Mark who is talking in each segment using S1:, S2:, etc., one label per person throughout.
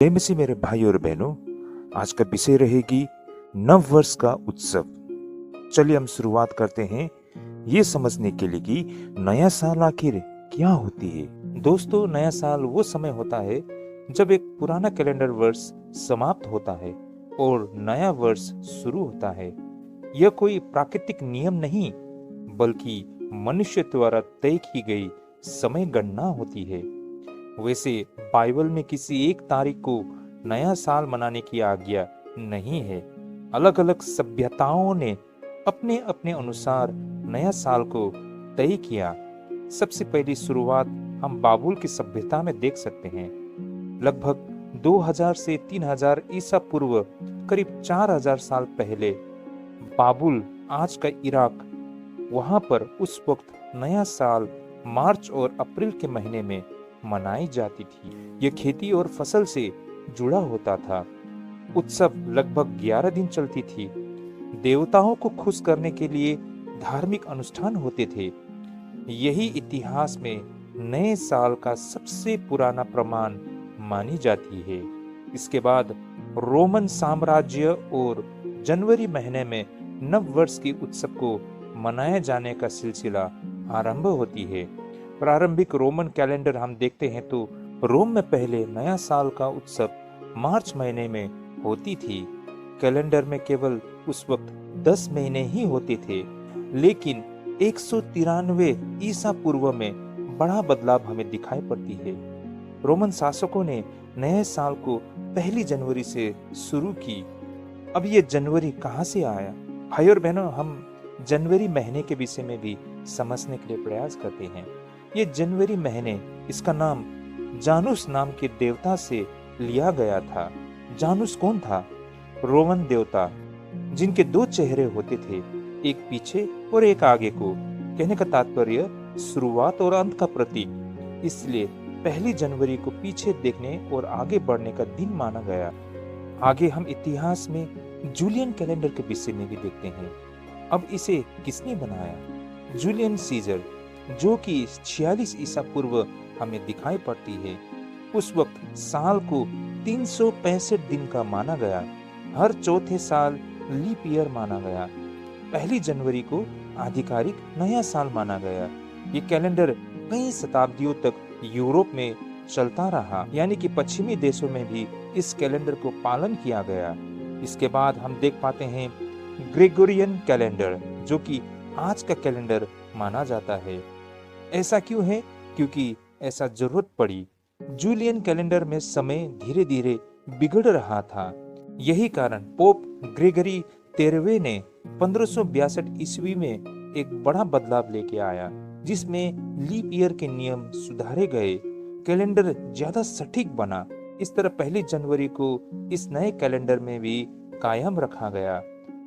S1: जय मसीह मेरे भाई और बहनों। आज का विषय रहेगी नव वर्ष का उत्सव। चलिए हम शुरुआत करते हैं ये समझने के लिए कि नया साल आखिर क्या होती है। दोस्तों, नया साल वो समय होता है जब एक पुराना कैलेंडर वर्ष समाप्त होता है और नया वर्ष शुरू होता है। यह कोई प्राकृतिक नियम नहीं, बल्कि मनुष्य द्वारा तय की गई समय गणना होती है। वैसे बाइबल में किसी एक तारीख को नया साल मनाने की आज्ञा नहीं है। अलग अलग सभ्यताओं ने अपने अपने अनुसार नया साल को तय किया। सबसे पहली शुरुआत हम बाबुल की सभ्यता में देख सकते हैं। लगभग 2000 से 3000 ईसा पूर्व, करीब 4000 साल पहले बाबुल, आज का इराक, वहां पर उस वक्त नया साल मार्च और अप्रैल के महीने में मनाई जाती थी। यह खेती और फसल से जुड़ा होता था। उत्सव लगभग 11 दिन चलती थी। देवताओं को खुश करने के लिए धार्मिक अनुष्ठान होते थे। यही इतिहास में नए साल का सबसे पुराना प्रमाण मानी जाती है। इसके बाद रोमन साम्राज्य और जनवरी महीने में नव वर्ष के उत्सव को मनाए जाने का सिलसिला आरंभ होती है। प्रारंभिक रोमन कैलेंडर हम देखते हैं तो रोम में पहले नया साल का उत्सव मार्च महीने में होती थी। कैलेंडर में केवल उस वक्त 10 महीने ही होते थे, लेकिन 193 ईसा पूर्व में बड़ा बदलाव हमें दिखाई पड़ती है। रोमन शासकों ने नए साल को पहली जनवरी से शुरू की। अब ये जनवरी कहाँ से आया? भाई और बहनों, हम जनवरी महीने के विषय में भी समझने के लिए प्रयास करते हैं। ये जनवरी महीने, इसका नाम जानूस नाम के देवता से लिया गया था। जानूस कौन था? रोमन देवता जिनके 2 चेहरे होते थे, एक पीछे और एक आगे को। कहने का तात्पर्य शुरुआत और अंत का प्रतीक। इसलिए पहली जनवरी को पीछे देखने और आगे बढ़ने का दिन माना गया। आगे हम इतिहास में जूलियन कैलेंडर के विषय में भी देखते हैं। अब इसे किसने बनाया? जूलियन सीजर, जो कि 46 ईसा पूर्व हमें दिखाई पड़ती है। उस वक्त साल को 365 दिन का माना गया। हर चौथे साल लीप ईयर माना गया। पहली जनवरी को आधिकारिक नया साल माना गया। ये कैलेंडर कई शताब्दियों तक यूरोप में चलता रहा, यानी कि पश्चिमी देशों में भी इस कैलेंडर को पालन किया गया। इसके बाद हम देख पाते हैं ग्रेगोरियन कैलेंडर, जो कि आज का कैलेंडर माना जाता है। ऐसा क्यों है? क्योंकि ऐसा जरूरत पड़ी। जूलियन कैलेंडर में समय धीरे धीरे बिगड़ रहा था। यही कारण पोप ग्रेगरी 13वें ने 1562 ईस्वी में एक बड़ा बदलाव लेके आया, जिसमें लीप ईयर के नियम सुधारे गए। कैलेंडर ज्यादा सटीक बना। इस तरह पहली जनवरी को इस नए कैलेंडर में भी कायम रखा गया।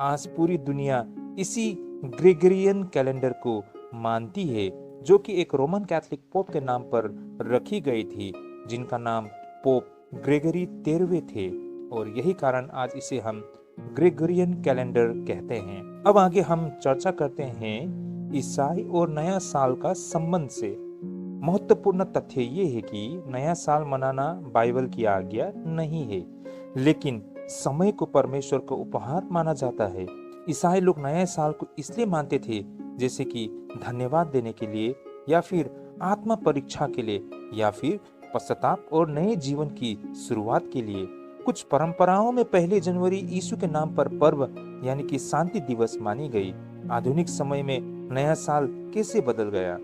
S1: आज पूरी दुनिया इसी ग्रेगरियन कैलेंडर को मानती है, जो कि एक रोमन कैथोलिक पोप के नाम पर रखी गई थी, जिनका नाम पोप ग्रेगरी 13वें थे, और यही कारण आज इसे हम ग्रेगोरियन कैलेंडर कहते हैं। अब आगे हम चर्चा करते हैं ईसाई और नया साल का संबंध से। महत्वपूर्ण तथ्य ये है कि नया साल मनाना बाइबल की आज्ञा नहीं है, लेकिन समय को परमेश्वर का उपहार माना जाता है। ईसाई लोग नए साल को इसलिए मानते थे, जैसे कि धन्यवाद देने के लिए, या फिर आत्मा परीक्षा के लिए, या फिर पश्चाताप और नए जीवन की शुरुआत के लिए। कुछ परंपराओं में पहली जनवरी यीशु के नाम पर पर्व, यानी कि शांति दिवस मानी गई। आधुनिक समय में नया साल कैसे बदल गया?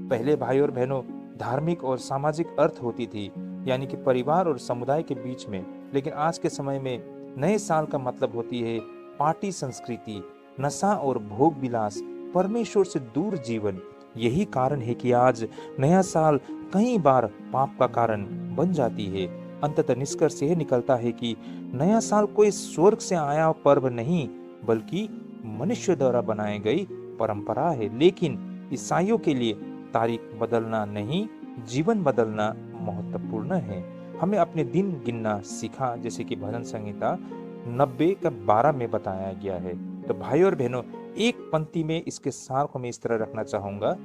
S1: पहले भाई और बहनों, धार्मिक और सामाजिक अर्थ होती थी, यानी कि परिवार और समुदाय के बीच में। लेकिन आज के समय में नए साल का मतलब होती है पार्टी संस्कृति, नशा और भोग विलास, परमेश्वर से दूर जीवन। यही कारण है कि आज नया साल कई बार पाप का कारण बन जाती है। अंततः निष्कर्ष यह निकलता है कि नया साल कोई स्वर्ग से आया पर्व नहीं, बल्कि मनुष्य द्वारा बनाई गई परंपरा है। लेकिन ईसाइयों के लिए तारीख बदलना नहीं, जीवन बदलना महत्वपूर्ण है। हमें अपने दिन गिनना सीखा, जैसे कि भजन संहिता 90 का 12 में बताया गया है। तो भाई और बहनों, एक पंक्ति में इसके सार को मैं इस तरह रखना चाहूंगा।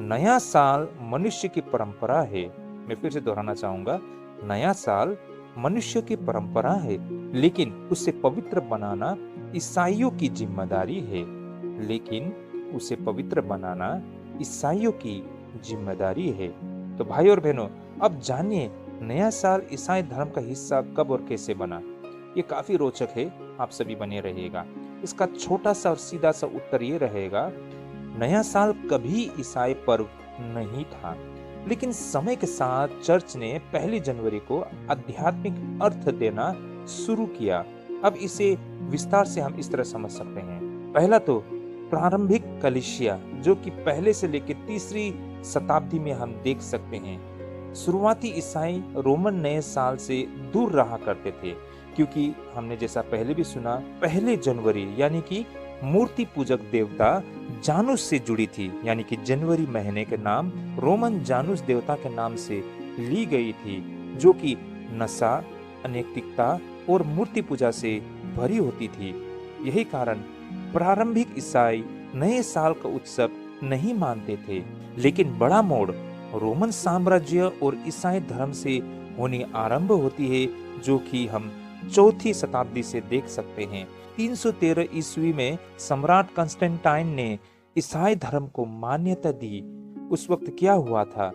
S1: नया साल मनुष्य की परंपरा है। मैं फिर से दोहराना चाहूंगा, नया साल मनुष्य की परंपरा है, लेकिन उसे पवित्र बनाना ईसाइयों की जिम्मेदारी है। लेकिन उसे पवित्र बनाना ईसाइयों की जिम्मेदारी है। तो भाई और बहनों, अब जानिए नया साल ईसाई धर्म का हिस्सा कब और कैसे बना। ये काफी रोचक है, आप सभी बने रहिएगा। इसका छोटा सा और सीधा सा उत्तर ये रहेगा, नया साल कभी ईसाई पर्व नहीं था, लेकिन समय के साथ चर्च ने 1 जनवरी को आध्यात्मिक अर्थ देना शुरू किया। अब इसे विस्तार से हम इस तरह समझ सकते हैं। पहला तो प्रारंभिक कलीसिया, जो कि पहले से लेकर 3री शताब्दी में हम देख सकते हैं। शुरुआती ईसाई रोमन नए साल से दूर रहा करते थे, क्योंकि हमने जैसा पहले भी सुना, 1 जनवरी यानी कि मूर्ति पूजक देवता जानुस से जुड़ी थी, यानी कि जनवरी महीने के नाम रोमन जानुस देवता के नाम से ली गई थी, जो कि नशा, अनैतिकता और मूर्ति पूजा से भरी होती थी। यही कारण प्रारंभिक ईसाई नए साल का उत्सव नहीं मानते थे। लेकिन बड़ा मोड़ रोमन साम्राज्य और ईसाई धर्म से होनी आरंभ होती है, जो कि हम 4ठी शताब्दी से देख सकते हैं। 313 ईस्वी में सम्राट कंस्टेंटाइन ने ईसाई धर्म को मान्यता दी। उस वक्त क्या हुआ था?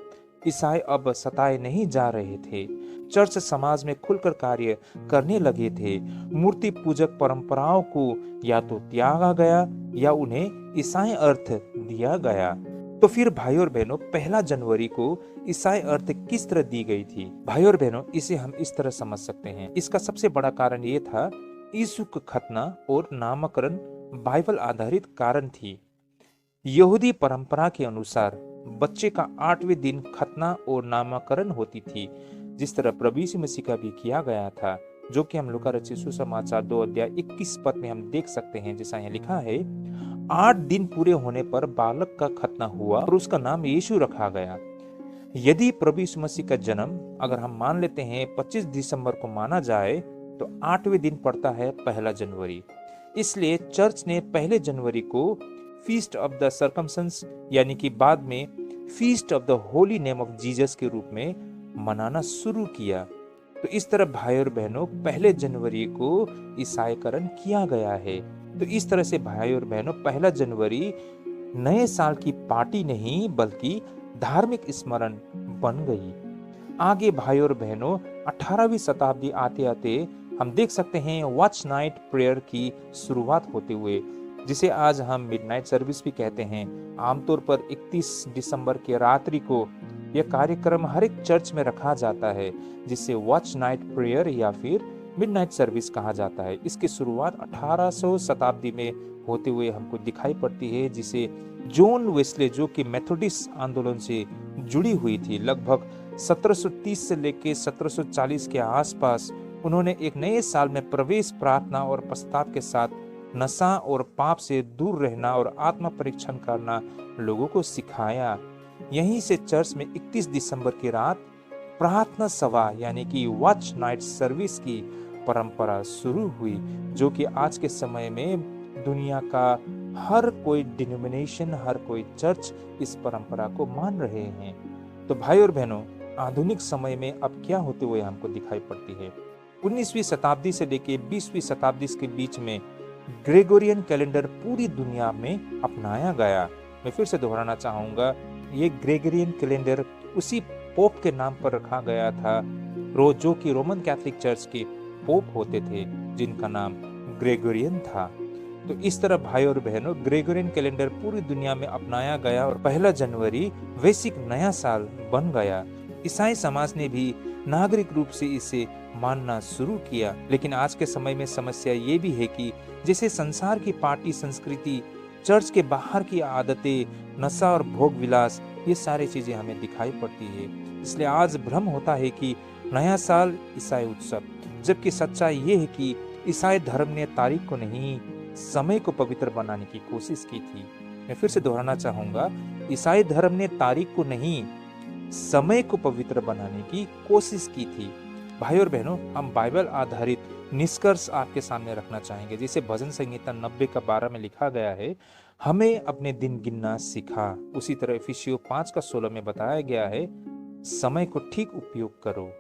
S1: ईसाई अब सताए नहीं जा रहे थे। चर्च समाज में खुलकर कार्य करने लगे थे। मूर्ति पूजक परंपराओं को या तो त्यागा गया या उन्हें ईसाई अर्थ दिया गया। तो फिर भाई और बहनों, 1 जनवरी को ईसाई अर्थ किस तरह दी गई थी? भाई और बहनों, इसे हम इस तरह समझ सकते हैं। इसका सबसे बड़ा कारण ये था, यीशु का खतना और नामकरण बाइबल आधारित कारण थी। यहूदी परंपरा के अनुसार बच्चे का 8वें दिन खतना और नामकरण होती थी, जिस तरह प्रभु यीशु मसीह का भी किया गया था, जो कि हम लूका रचित सुसमाचार 2 अध्याय 21 पद में हम देख सकते हैं। जैसा यहाँ लिखा है, 8 दिन पूरे होने पर बालक का खतना हुआ और उसका नाम यीशु रखा गया। यदि प्रभु यीशु मसीह का जन्म अगर हम मान लेते हैं 25 दिसंबर को माना जाए, तो 8वें दिन पड़ता है 1 जनवरी। इसलिए चर्च ने 1 जनवरी को फीस्ट ऑफ द सर्कमसंस यानी कि बाद में feast of the holy name of Jesus के रूप में मनाना शुरू किया। तो इस तरह भाई और बहनों, 1 जनवरी को ईसाईकरण किया गया है। तो इस तरह से भाई और बहनों, 1 जनवरी नए साल की पार्टी नहीं बल्कि धार्मिक स्मरण बन गई। आगे भाई और बहनों, 18वीं शताब्दी आते आते हम देख सकते हैं वॉच नाइट प्रेयर की शुरुआत होते हुए, जिसे आज हम मिडनाइट सर्विस भी कहते हैं। आमतौर पर 31 दिसंबर की रात्रि को यह कार्यक्रम हर एक चर्च में रखा जाता है, जिसे वॉच नाइट प्रेयर या फिर मिडनाइट सर्विस कहा जाता है। इसकी शुरुआत 1800 शताब्दी में होते हुए हमको दिखाई पड़ती है, जिसे जॉन वेस्ले, जो कि मेथोडिस्ट आंदोलन से जुड़ी हुई थी, लगभग 1730 से लेकर 1740 के आसपास उन्होंने एक नए साल में प्रवेश प्रार्थना और प्रस्ताव के साथ नशा और पाप से दूर रहना और आत्मा परीक्षण करना लोगों को सिखाया। यहीं से चर्च में 31 दिसंबर की रात प्रार्थना सभा यानी कि वॉच नाइट सर्विस की परंपरा शुरू हुई, जो कि आज के समय में दुनिया का हर कोई डिनोमिनेशन, हर कोई चर्च इस परंपरा को मान रहे हैं। तो भाई और बहनों, आधुनिक समय में अब क्या होते हुए हमको दिखाई पड़ती है? 19वीं शताब्दी से लेकर 20वीं शताब्दी के बीच में ग्रेगोरियन कैलेंडर पूरी दुनिया में अपनाया गया। मैं फिर से दोहराना चाहूंगा, ये ग्रेगोरियन कैलेंडर उसी पोप के नाम पर रखा गया था, जो कि रोमन कैथोलिक चर्च के पोप होते थे, जिनका नाम ग्रेगोरियन था। तो इस तरह भाई और बहनों, ग्रेगोरियन कैलेंडर पूरी दुनिया में अपनाया गया और 1 जनवरी वैश्विक नया साल बन गया। ईसाई समाज ने भी नागरिक रूप से इसे मानना शुरू किया। लेकिन आज के समय में समस्या ये भी है कि जैसे संसार की पार्टी संस्कृति, चर्च के बाहर की आदतें, नशा और भोग विलास, ये सारी चीजें हमें दिखाई पड़ती है। इसलिए आज भ्रम होता है कि नया साल ईसाई उत्सव, जबकि सच्चाई ये है कि ईसाई धर्म ने तारीख को नहीं, समय को पवित्र बनाने की कोशिश की थी। मैं फिर से दोहराना चाहूंगा, ईसाई धर्म ने तारीख को नहीं, समय को पवित्र बनाने की कोशिश की थी। भाई और बहनों, हम बाइबल आधारित निष्कर्ष आपके सामने रखना चाहेंगे। जैसे भजन संहिता 90 का 12 में लिखा गया है, हमें अपने दिन गिनना सिखा। उसी तरह इफिसियों 5 का 16 में बताया गया है, समय को ठीक उपयोग करो।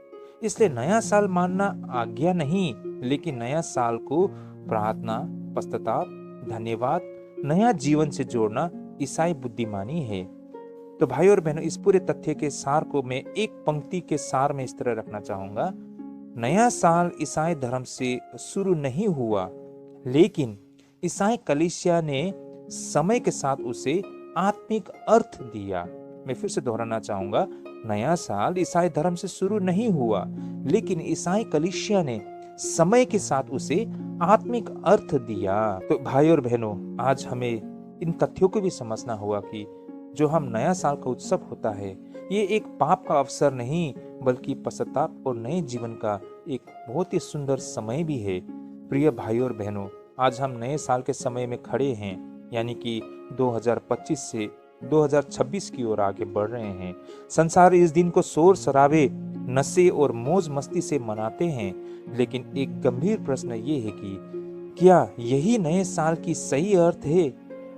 S1: इसलिए नया साल मानना आज्ञा नहीं, लेकिन नया साल को प्रार्थना, पश्चाताप, धन्यवाद, नया जीवन से जोड़ना ईसाई बुद्धिमानी है। तो भाई और बहनों, इस पूरे तथ्य के सार को मैं एक पंक्ति के सार में इस तरह रखना चाहूंगा। नया साल ईसाई धर्म से शुरू नहीं हुआ, लेकिन ईसाई कलीसिया ने समय के साथ उसे आत्मिक अर्थ दिया। मैं फिर से दोहराना चाहूंगा, नया साल ईसाई धर्म से शुरू नहीं हुआ, लेकिन ईसाई कलीसिया ने समय के साथ उसे आत्मिक अर्थ दिया। तो भाई और बहनों, आज हमें इन तथ्यों को भी समझना होगा कि जो हम नया साल का उत्सव होता है, ये एक पाप का अवसर नहीं, बल्कि पश्चाताप और नए जीवन का एक बहुत ही सुंदर समय भी है। प्रिय भाई और बहनों, आज हम नए साल के समय में खड़े हैं, यानी कि 2025 से 2026 की ओर आगे बढ़ रहे हैं। संसार इस दिन को शोर शराबे, नशे और मौज मस्ती से मनाते हैं, लेकिन एक गंभीर प्रश्न ये है कि क्या यही नए साल की सही अर्थ है?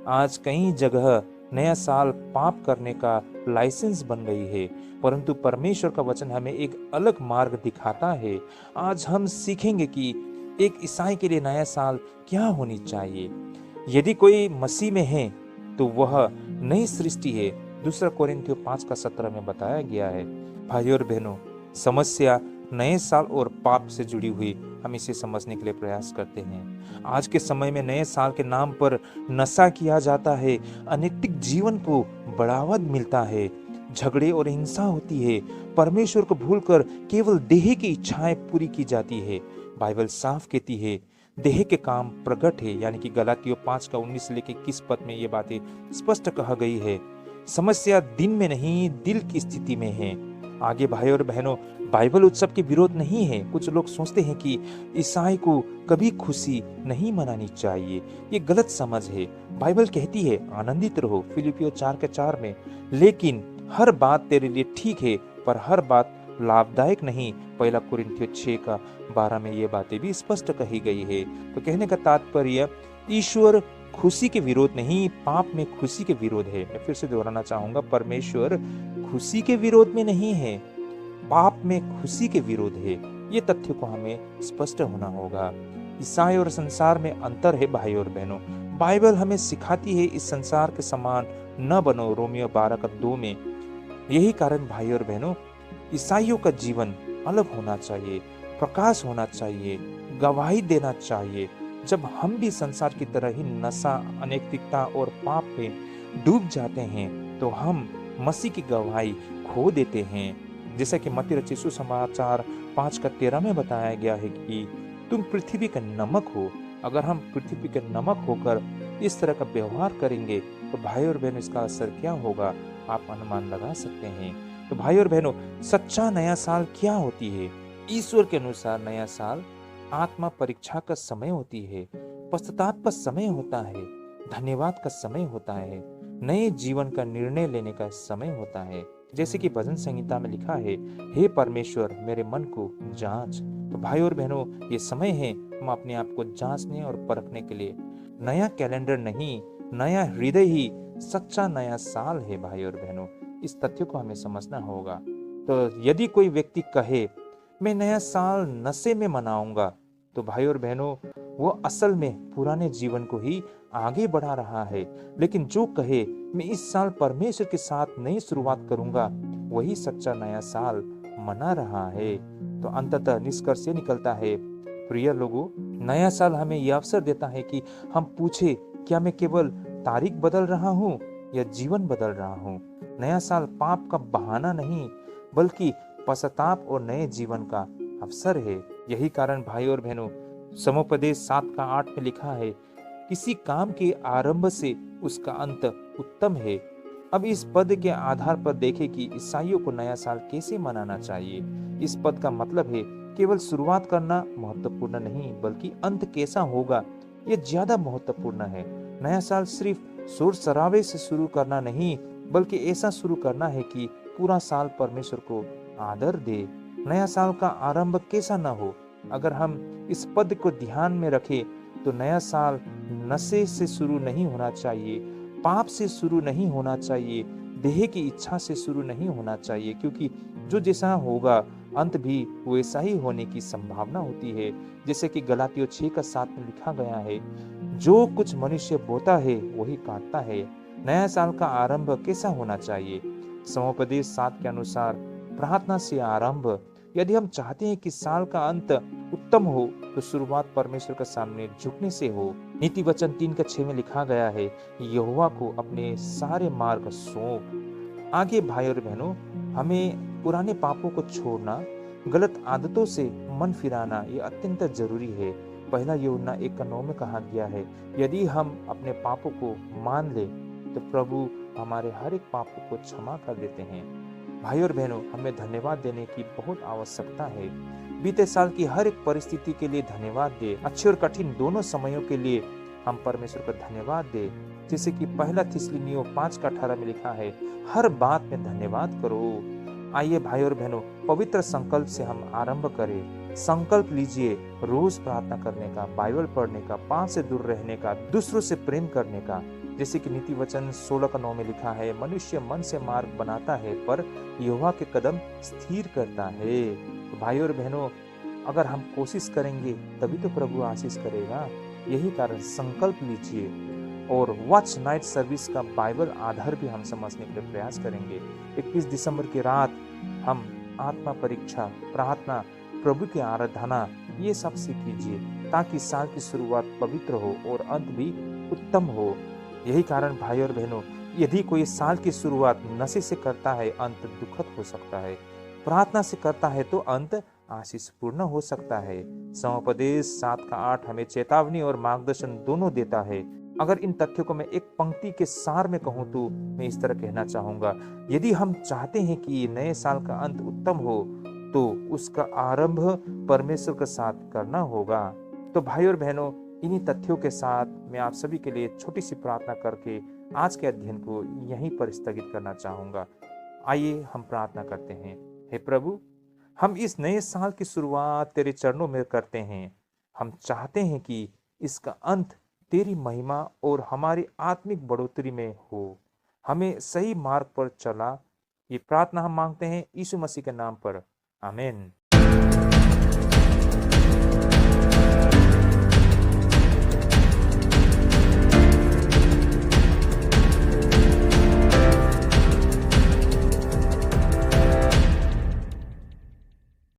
S1: आज कई जगह नया साल पाप करने का लाइसेंस बन गई है, परंतु परमेश्वर का वचन हमें एक अलग मार्ग दिखाता है। आज हम सीखेंगे कि एक ईसाई के लिए नया साल क्या होनी चाहिए। यदि कोई मसीह में है तो वह नई सृष्टि है, 2 कोरिन्थियों 5:17 में बताया गया है। भाई और बहनों, समस्या नए साल और पाप से जुड़ी हुई हम इसे समझने के लिए प्रयास करते हैं। आज के समय में नए साल के नाम पर नशा किया जाता है, अनैतिक जीवन को बढ़ावा मिलता है, झगड़े और हिंसा होती है, परमेश्वर को भूलकर केवल देह की इच्छाएं पूरी की जाती है। बाइबल साफ कहती है देह के काम प्रकट है, यानी कि गलातियों 5:19 से लेकर 21 पद में ये बातें स्पष्ट कहा गई है। समस्या दिन में नहीं, दिल की स्थिति में है। आगे भाई और बहनों, बाइबल उत्सव के विरोध नहीं है। कुछ लोग सोचते हैं कि ईसाई को कभी खुशी नहीं मनानी चाहिए, ये गलत समझ है। बाइबल कहती है आनंदित रहो, फिलिपियों 4:4 में, लेकिन हर बात तेरे लिए ठीक है, पर हर बात लाभदायक नहीं। 1 कोरिन्थियों 6:12 में ये बातें भी स्पष्ट कही गई है। तो कहने का तात्पर्य, ईश्वर खुशी के विरोध नहीं, पाप में खुशी के विरोध है। मैं फिर से दोहराना चाहूंगा, परमेश्वर खुशी के विरोध में नहीं है, पाप में खुशी के विरोध है। ये तथ्य को हमें स्पष्ट होना होगा। ईसाई और संसार में अंतर है भाई और बहनों। बाइबल हमें सिखाती है इस संसार के समान न बनो, रोमियो 12:2 में। यही कारण भाई और बहनों, ईसाइयों का जीवन अलग होना चाहिए, प्रकाश होना चाहिए, गवाही देना चाहिए। जब हम भी संसार की तरह ही नशा, अनैतिकता और पाप में डूब जाते हैं, तो हम मसीह की गवाही खो देते हैं। जैसा कि मत्ती रचित सुसमाचार 5:13 में बताया गया है कि तुम पृथ्वी का नमक हो। अगर हम पृथ्वी के नमक होकर इस तरह का व्यवहार करेंगे, तो भाई और बहन, इसका असर क्या होगा आप अनुमान लगा सकते हैं। तो भाई और बहनों, सच्चा नया साल क्या होती है? ईश्वर के अनुसार नया साल आत्मा परीक्षा का समय होती है, पश्चाताप का समय होता है, धन्यवाद का समय होता है, नए जीवन का निर्णय लेने का समय होता है। जैसे कि भजन संहिता में लिखा है, हे परमेश्वर मेरे मन को जांच। तो भाई और बहनों, ये समय है हम अपने आप को जांचने और परखने के लिए। नया कैलेंडर नहीं, नया हृदय ही सच्चा नया साल है। भाई और बहनों, इस तथ्य को हमें समझना होगा। तो यदि कोई व्यक्ति कहे मैं नया साल नशे में मनाऊंगा, तो भाई और बहनों, वो असल में पुराने जीवन को ही आगे बढ़ा रहा है। लेकिन जो कहे मैं इस साल परमेश्वर के साथ नई शुरुआत करूंगा, वही सच्चा नया साल मना रहा है। तो अंततः निष्कर्ष ये निकलता है, प्रिय लोगों, नया साल हमें यह अवसर देता है कि हम पूछे, क्या मैं केवल तारीख बदल रहा हूँ या जीवन बदल रहा हूँ? नया साल पाप का बहाना नहीं, बल्कि पश्चाताप और नए जीवन का अवसर है। यही कारण भाई और बहनों, समुपदेश 7:8 में लिखा है, किसी काम के आरंभ से उसका अंत उत्तम है। अब इस पद के आधार पर देखें कि ईसाइयों को नया साल कैसे मनाना चाहिए। इस पद का मतलब है केवल शुरुआत करना महत्वपूर्ण नहीं, बल्कि अंत कैसा होगा ये ज्यादा महत्वपूर्ण है। नया साल सिर्फ शोर शराबे से शुरू करना नहीं, बल्कि ऐसा शुरू करना है कि पूरा साल परमेश्वर को आदर दे। नया साल का आरंभ कैसा न हो। अगर हम इस पद को ध्यान में रखें, तो नया साल नशे से शुरू नहीं होना चाहिए, पाप से शुरू नहीं होना चाहिए, देह की इच्छा से शुरू नहीं होना चाहिए, क्योंकि जो जैसा होगा अंत भी वैसा ही होने की संभावना होती है, जैसे कि गलातियों 6:7 में लिखा गया है, जो कुछ मनुष्य बोता है वही काटता है। नया साल का आरंभ कैसा होना चाहिए? समुपदेश 7 के अनुसार प्रार्थना से आरंभ। यदि हम चाहते हैं कि साल का अंत उत्तम हो, तो शुरुआत परमेश्वर के सामने झुकने से हो। नीति वचन 3:6 में लिखा गया है, यहोवा को अपने सारे मार्ग सौंप। आगे भाई और बहनों, हमें पुराने पापों को छोड़ना, गलत आदतों से मन फिराना ये अत्यंत जरूरी है। पहला यूहन्ना 1:9 में कहा गया है, यदि हम अपने पापों को मान ले तो प्रभु हमारे हर एक पापों को क्षमा कर देते हैं। भाई और बहनों, हमें धन्यवाद देने की बहुत आवश्यकता है। बीते साल की हर एक परिस्थिति के लिए धन्यवाद दे। अच्छे और कठिन दोनों समयों के लिए हम परमेश्वर को धन्यवाद दे। जैसे कि पहला थिस्सलुनीयों 5:18 में लिखा है, हर बात में धन्यवाद करो। आइए भाई और बहनों, पवित्र संकल्प से हम आरंभ करें। संकल्प लीजिए रोज प्रार्थना करने का, बाइबल पढ़ने का, पाप से दूर रहने का, दूसरों से प्रेम करने का। जैसे कि नीति वचन 16:9 में लिखा है, मनुष्य मन से मार्ग बनाता है पर यहोवा के कदम स्थिर करता है। तो भाई और बहनों, अगर हम कोशिश करेंगे तभी तो प्रभु आशीष करेगा। यही कारण संकल्प लीजिए और वॉच नाइट सर्विस का बाइबल आधार भी हम समझने के लिए प्रयास करेंगे। 21 दिसंबर की रात हम आत्मा परीक्षा, प्रार्थना, प्रभु की आराधना ये सब सीखिए ताकि साल की शुरुआत पवित्र हो और अंत भी उत्तम हो। यही कारण भाई और बहनों, यदि कोई साल की शुरुआत नशे से करता है, अंत दुखद हो सकता है। प्रार्थना से करता है तो अंत आशीषपूर्ण हो सकता है। समुपदेश 7:8 हमें चेतावनी और मार्गदर्शन दोनों देता है। अगर इन तथ्यों को मैं एक पंक्ति के सार में कहूँ तो मैं इस तरह कहना चाहूंगा, यदि हम चाहते हैं कि नए साल का अंत उत्तम हो तो उसका आरंभ परमेश्वर के साथ करना होगा। तो भाई और बहनों, इन्हीं तथ्यों के साथ मैं आप सभी के लिए छोटी सी प्रार्थना करके आज के अध्ययन को यहीं पर स्थगित करना चाहूंगा। आइए हम प्रार्थना करते हैं। हे प्रभु, हम इस नए साल की शुरुआत तेरे चरणों में करते हैं। हम चाहते हैं कि इसका अंत तेरी महिमा और हमारी आत्मिक बढ़ोतरी में हो। हमें सही मार्ग पर चला, ये प्रार्थना हम मांगते हैं यीशु मसीह के नाम पर, आमीन।